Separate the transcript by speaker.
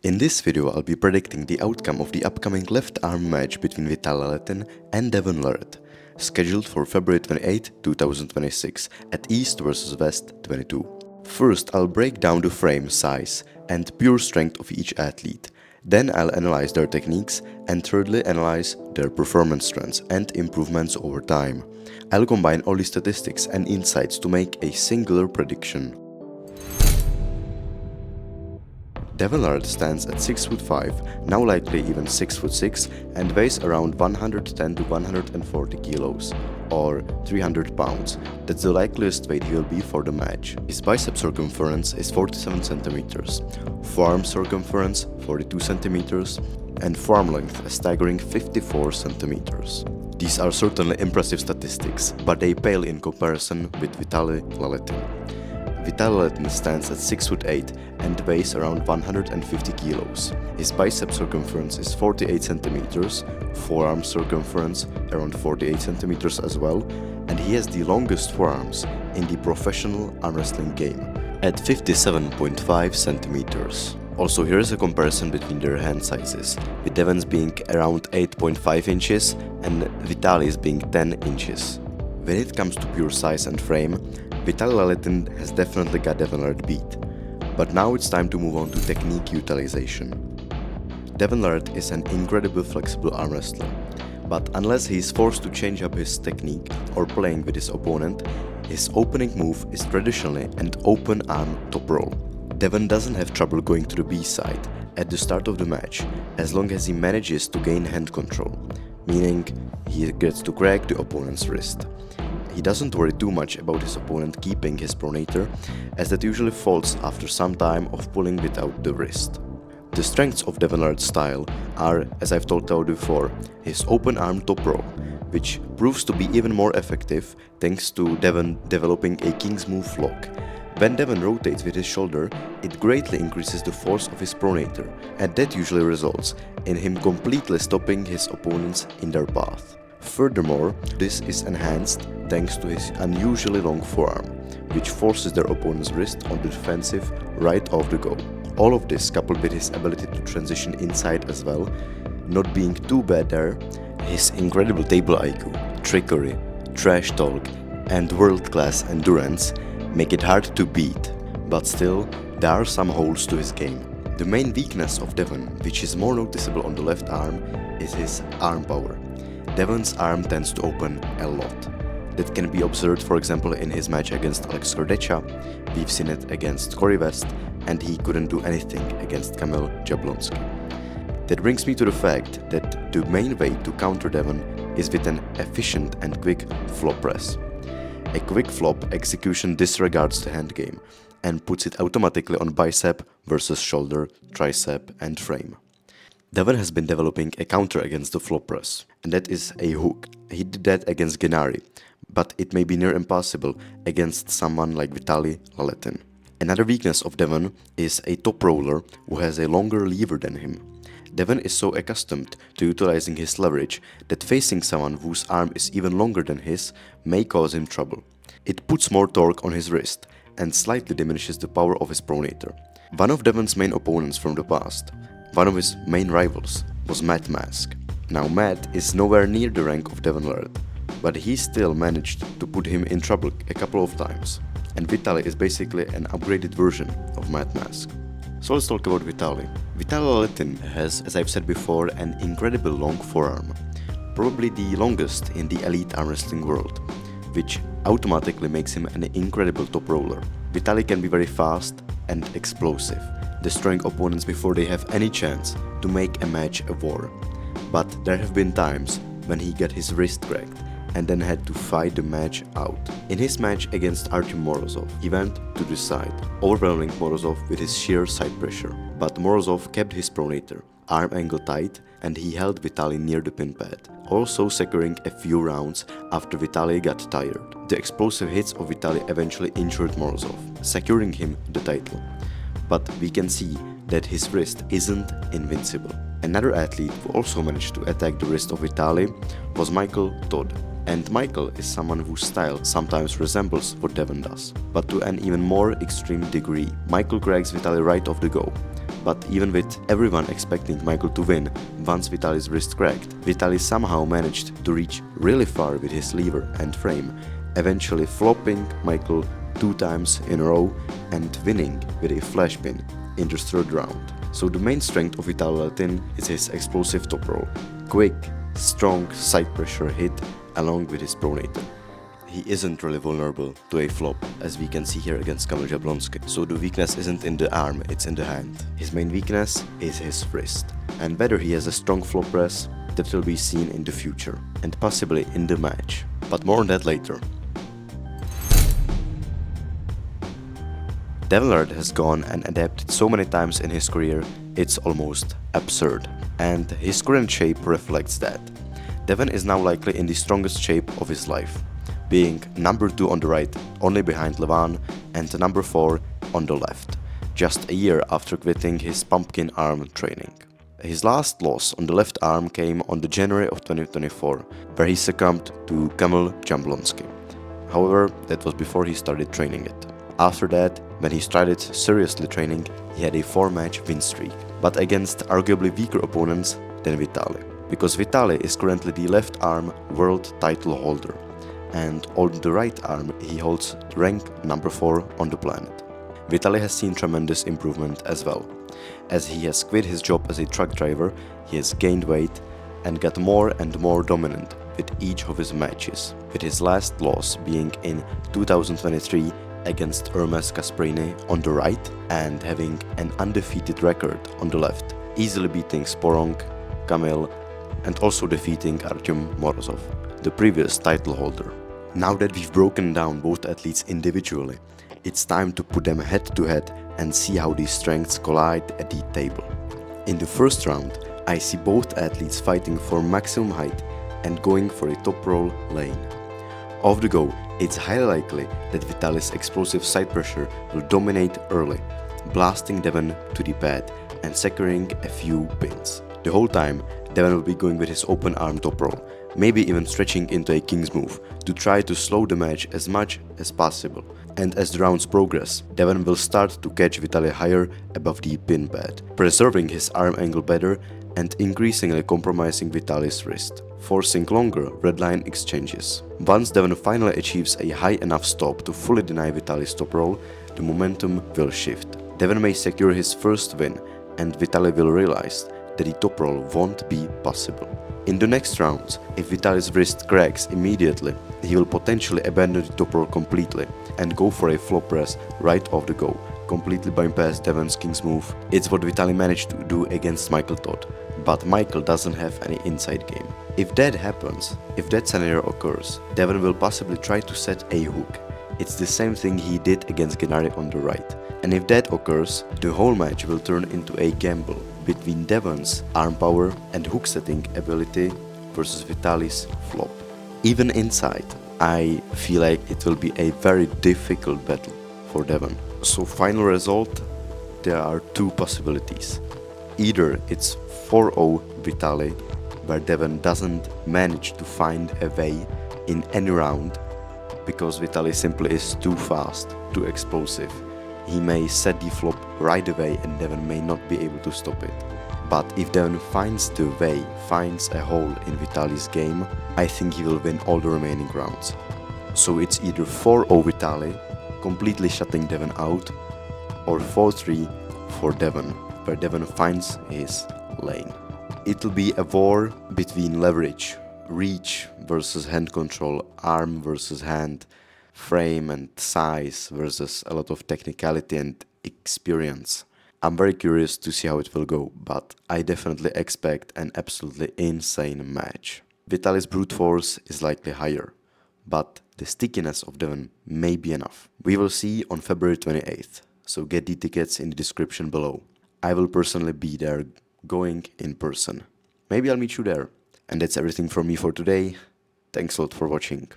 Speaker 1: In this video, I'll be predicting the outcome of the upcoming left arm match between Vitaly Laletin and Devon Larratt, scheduled for February 28, 2026 at East vs West 22. First, I'll break down the frame, size, and pure strength of each athlete. Then I'll analyze their techniques, and thirdly analyze their performance trends and improvements over time. I'll combine all the statistics and insights to make a singular prediction. Devon Larratt stands at 6'5", now likely even 6'6", and weighs around 110 to 140 kilos, or 300 pounds. That's the likeliest weight he will be for the match. His bicep circumference is 47 centimeters, forearm circumference 42 centimeters, and forearm length a staggering 54 centimeters. These are certainly impressive statistics, but they pale in comparison with Vitaly Laletin. Vitaly Laletin stands at 6'8" and weighs around 150 kilos. His bicep circumference is 48 centimeters, forearm circumference around 48 centimeters as well, and he has the longest forearms in the professional arm wrestling game at 57.5 centimeters. Also, here is a comparison between their hand sizes, with Devon's being around 8.5 inches and Vitaly's being 10 inches. When it comes to pure size and frame, Vitaly Laletin has definitely got Devon Larratt beat. But now it's time to move on to technique utilization. Devon Larratt is an incredibly flexible arm wrestler, but unless he is forced to change up his technique or playing with his opponent, his opening move is traditionally an open arm top roll. Devon doesn't have trouble going to the B side at the start of the match as long as he manages to gain hand control, meaning he gets to grab the opponent's wrist. He doesn't worry too much about his opponent keeping his pronator, as that usually falls after some time of pulling without the wrist. The strengths of Devon Larratt's style are, as I've told you before, his open arm top roll, which proves to be even more effective thanks to Devon developing a king's move lock. When Devon rotates with his shoulder, it greatly increases the force of his pronator, and that usually results in him completely stopping his opponents in their path. Furthermore, this is enhanced thanks to his unusually long forearm, which forces their opponent's wrist on the defensive right off the go. All of this coupled with his ability to transition inside as well, not being too bad there, his incredible table IQ, trickery, trash talk, and world-class endurance make it hard to beat. But still, there are some holes to his game. The main weakness of Devon, which is more noticeable on the left arm, is his arm power. Devon's arm tends to open a lot. That can be observed, for example, in his match against Alex Kordecha. We've seen it against Corey West, and he couldn't do anything against Kamil Jablonski. That brings me to the fact that the main way to counter Devon is with an efficient and quick flop press. A quick flop execution disregards the hand game and puts it automatically on bicep versus shoulder, tricep, and frame. Devon has been developing a counter against the flop press, and that is a hook. He did that against Gennari, but it may be near impossible against someone like Vitaly Laletin. Another weakness of Devon is a top roller who has a longer lever than him. Devon is so accustomed to utilizing his leverage that facing someone whose arm is even longer than his may cause him trouble. It puts more torque on his wrist and slightly diminishes the power of his pronator. One of Devon's main opponents from the past, one of his main rivals, was Matt Mask. Now Matt is nowhere near the rank of Devon Larratt, but he still managed to put him in trouble a couple of times. And Vitaly is basically an upgraded version of Matt Mask. So let's talk about Vitaly. Vitaly Laletin has, as I've said before, an incredibly long forearm, probably the longest in the elite arm wrestling world, which automatically makes him an incredible top roller. Vitaly can be very fast and explosive, destroying opponents before they have any chance to make a match a war. But there have been times when he got his wrist cracked and then had to fight the match out. In his match against Artyom Morozov, he went to the side, overwhelming Morozov with his sheer side pressure. But Morozov kept his pronator, arm angle tight, and he held Vitaly near the pin pad, also securing a few rounds after Vitaly got tired. The explosive hits of Vitaly eventually injured Morozov, securing him the title. But we can see that his wrist isn't invincible. Another athlete who also managed to attack the wrist of Vitaly was Michael Todd. And Michael is someone whose style sometimes resembles what Devon does, but to an even more extreme degree. Michael grabs Vitaly right off the go, But even with everyone expecting Michael to win, once Vitaly's wrist cracked, Vitaly somehow managed to reach really far with his lever and frame, eventually flopping Michael 2 times in a row and winning with a flash pin in the third round. So the main strength of Vitaly Laletin is his explosive top roll, quick, strong side pressure hit along with his pronator. He isn't really vulnerable to a flop, as we can see here against Kamil Jablonski. So the weakness isn't in the arm, it's in the hand. His main weakness is his wrist. And whether he has a strong flop press, that will be seen in the future, and possibly in the match. But more on that later. Devon Larratt has gone and adapted so many times in his career, it's almost absurd. And his current shape reflects that. Devon is now likely in the strongest shape of his life, being number 2 on the right, only behind Levan, and number 4 on the left, just a year after quitting his pumpkin arm training. His last loss on the left arm came on the January of 2024, where he succumbed to Kamil Jablonski. However, that was before he started training it. After that, when he started seriously training, he had a 4-match win streak, but against arguably weaker opponents than Vitaly. Because Vitaly is currently the left arm world title holder, and on the right arm he holds rank number 4 on the planet. Vitaly has seen tremendous improvement as well. As he has quit his job as a truck driver, he has gained weight and got more and more dominant with each of his matches, with his last loss being in 2023 against Hermes Kasparini on the right and having an undefeated record on the left, easily beating Sporong, Kamil, and also defeating Artyom Morozov, the previous title holder. Now that we've broken down both athletes individually, it's time to put them head to head and see how these strengths collide at the table. In the first round, I see both athletes fighting for maximum height and going for a top roll lane. Off the go, it's highly likely that Vitaly's explosive side pressure will dominate early, blasting Devon to the pad and securing a few pins. The whole time, Devon will be going with his open arm top roll, maybe even stretching into a king's move to try to slow the match as much as possible. And as the rounds progress, Devon will start to catch Vitaly higher above the pin pad, preserving his arm angle better and increasingly compromising Vitaly's wrist, forcing longer red line exchanges. Once Devon finally achieves a high enough stop to fully deny Vitaly's top roll, the momentum will shift. Devon may secure his first win, and Vitaly will realize that the top roll won't be possible. In the next rounds, if Vitaly's wrist cracks immediately, he will potentially abandon the top roll completely and go for a flop press right off the go, completely bypass Devon's king's move. It's what Vitaly managed to do against Michael Todd, but Michael doesn't have any inside game. If that happens, if that scenario occurs, Devon will possibly try to set a hook. It's the same thing he did against Gennady on the right. And if that occurs, the whole match will turn into a gamble between Devon's arm power and hook setting ability versus Vitaly's flop. Even inside, I feel like it will be a very difficult battle for Devon. So final result, there are 2 possibilities. Either it's 4-0 Vitaly, where Devon doesn't manage to find a way in any round because Vitaly simply is too fast, too explosive. He may set the flop right away and Devon may not be able to stop it. But if Devon finds the way, finds a hole in Vitaly's game, I think he will win all the remaining rounds. So it's either 4-0 Vitaly, completely shutting Devon out, or 4-3 for Devon, where Devon finds his lane. It'll be a war between leverage, reach versus hand control, arm versus hand, frame and size versus a lot of technicality and experience. I'm very curious to see how it will go, but I definitely expect an absolutely insane match. Vitaly's brute force is likely higher, but the stickiness of Devon may be enough. We will see on February 28th, so get the tickets in the description below. I will personally be there, going in person. Maybe I'll meet you there. And that's everything from me for today. Thanks a lot for watching.